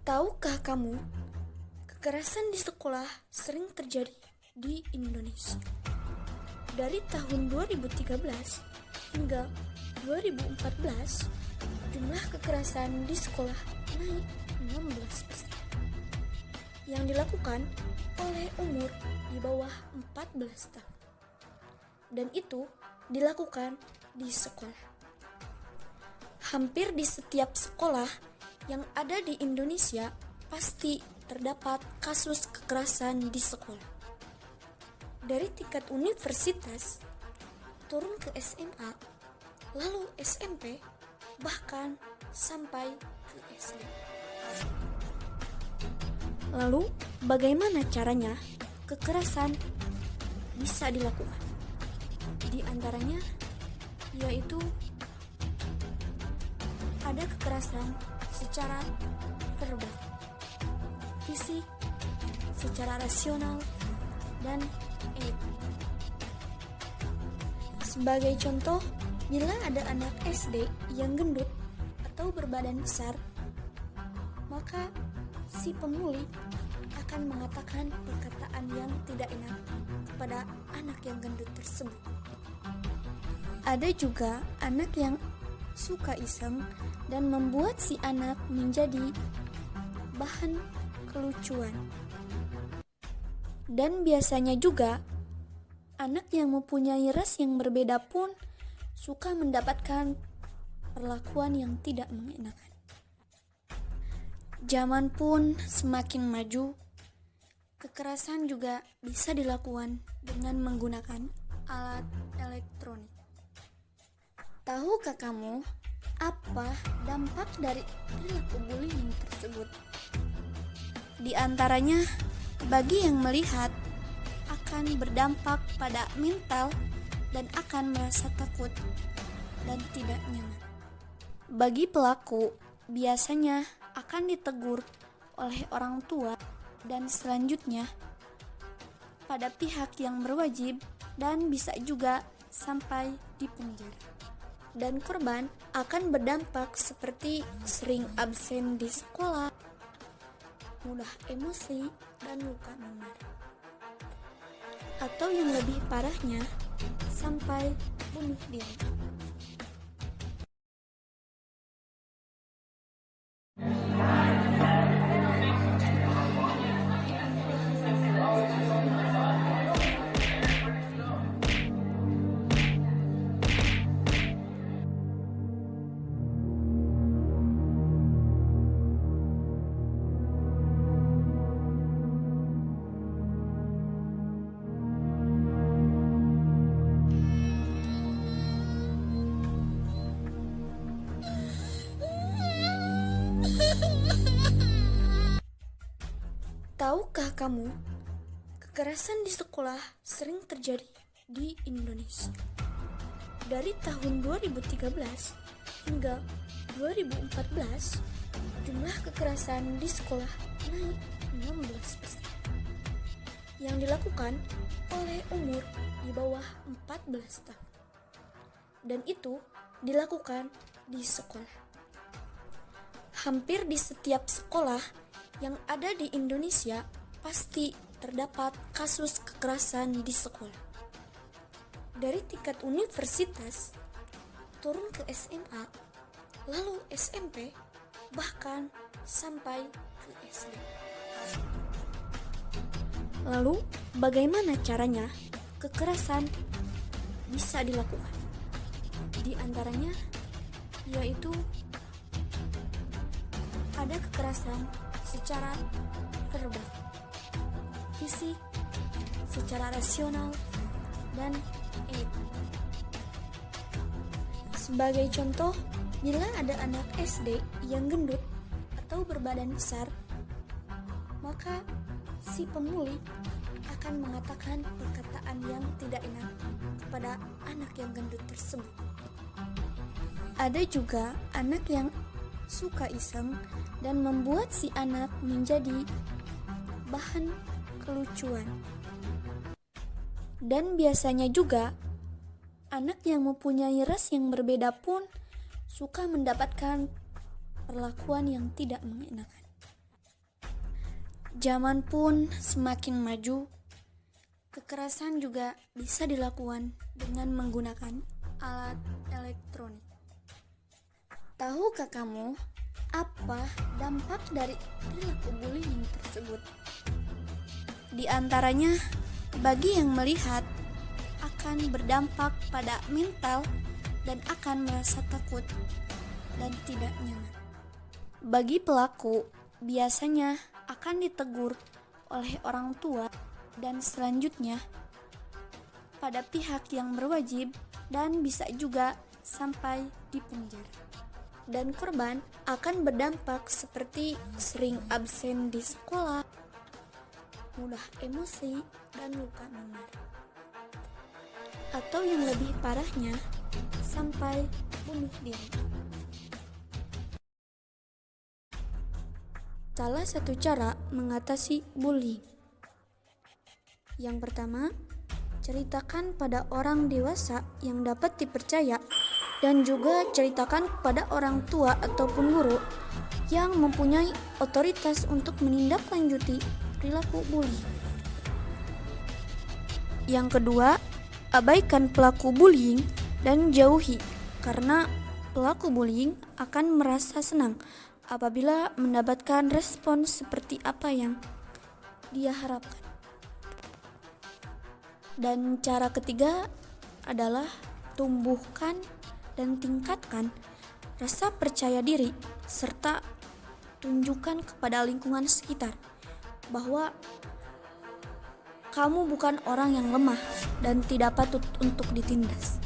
Tahukah kamu, kekerasan di sekolah sering terjadi di Indonesia. Dari tahun 2013 hingga 2014, jumlah kekerasan di sekolah naik 16%. Yang dilakukan oleh umur di bawah 14 tahun. Dan itu dilakukan di sekolah. Hampir di setiap sekolah yang ada di Indonesia pasti terdapat kasus kekerasan di sekolah. Dari tingkat universitas turun ke SMA, lalu SMP, bahkan sampai ke SD. Lalu bagaimana caranya kekerasan bisa dilakukan? Di antaranya yaitu ada kekerasan secara verbal, fisik, secara rasional, dan etik. Sebagai contoh, bila ada anak SD yang gendut atau berbadan besar, maka si pemuli akan mengatakan perkataan yang tidak enak kepada anak yang gendut tersebut. Ada juga anak yang suka iseng dan membuat si anak menjadi bahan kelucuan. Dan biasanya juga anak yang mempunyai ras yang berbeda pun suka mendapatkan perlakuan yang tidak mengenakan. Zaman pun semakin maju, kekerasan juga bisa dilakukan dengan menggunakan alat elektronik. Tahukah kamu apa dampak dari perilaku bullying tersebut? Di antaranya, bagi yang melihat akan berdampak pada mental dan akan merasa takut dan tidak nyaman. Bagi pelaku, biasanya akan ditegur oleh orang tua dan selanjutnya pada pihak yang berwajib dan bisa juga sampai di penjara. Dan korban akan berdampak seperti sering absen di sekolah, mudah emosi, dan luka memar. Atau yang lebih parahnya, sampai bunuh diri. Tahukah kamu, kekerasan di sekolah sering terjadi di Indonesia. Dari tahun 2013 hingga 2014, jumlah kekerasan di sekolah naik 16%. Yang dilakukan oleh umur di bawah 14 tahun. Dan itu dilakukan di sekolah. Hampir di setiap sekolah yang ada di Indonesia pasti terdapat kasus kekerasan di sekolah. Dari tingkat universitas turun ke SMA, lalu SMP, bahkan sampai ke SD. Lalu bagaimana caranya kekerasan bisa dilakukan? Di antaranya yaitu ada kekerasan secara verbal, fisik, secara rasional, dan etik. Sebagai contoh, Bila ada anak SD yang gendut atau berbadan besar, maka si pemuli akan mengatakan perkataan yang tidak enak kepada anak yang gendut tersebut. Ada juga anak yang suka iseng dan membuat si anak menjadi bahan kelucuan. Dan biasanya juga anak yang mempunyai ras yang berbeda pun suka mendapatkan perlakuan yang tidak mengenakan. Zaman pun semakin maju, kekerasan juga bisa dilakukan dengan menggunakan alat elektronik. Tahukah kamu apa dampak dari perilaku bullying tersebut? Di antaranya, bagi yang melihat akan berdampak pada mental dan akan merasa takut dan tidak nyaman. Bagi pelaku, biasanya akan ditegur oleh orang tua dan selanjutnya pada pihak yang berwajib dan bisa juga sampai di penjara. Dan korban akan berdampak seperti sering absen di sekolah, mudah emosi, dan luka memar. Atau yang lebih parahnya, sampai bunuh diri. Salah satu cara mengatasi bullying. Yang pertama, ceritakan pada orang dewasa yang dapat dipercaya dan juga ceritakan kepada orang tua ataupun guru yang mempunyai otoritas untuk menindaklanjuti perilaku bullying. Yang kedua, abaikan pelaku bullying dan jauhi karena pelaku bullying akan merasa senang apabila mendapatkan respon seperti apa yang dia harapkan. Dan cara ketiga adalah tumbuhkan dan tingkatkan rasa percaya diri serta tunjukkan kepada lingkungan sekitar bahwa kamu bukan orang yang lemah dan tidak patut untuk ditindas.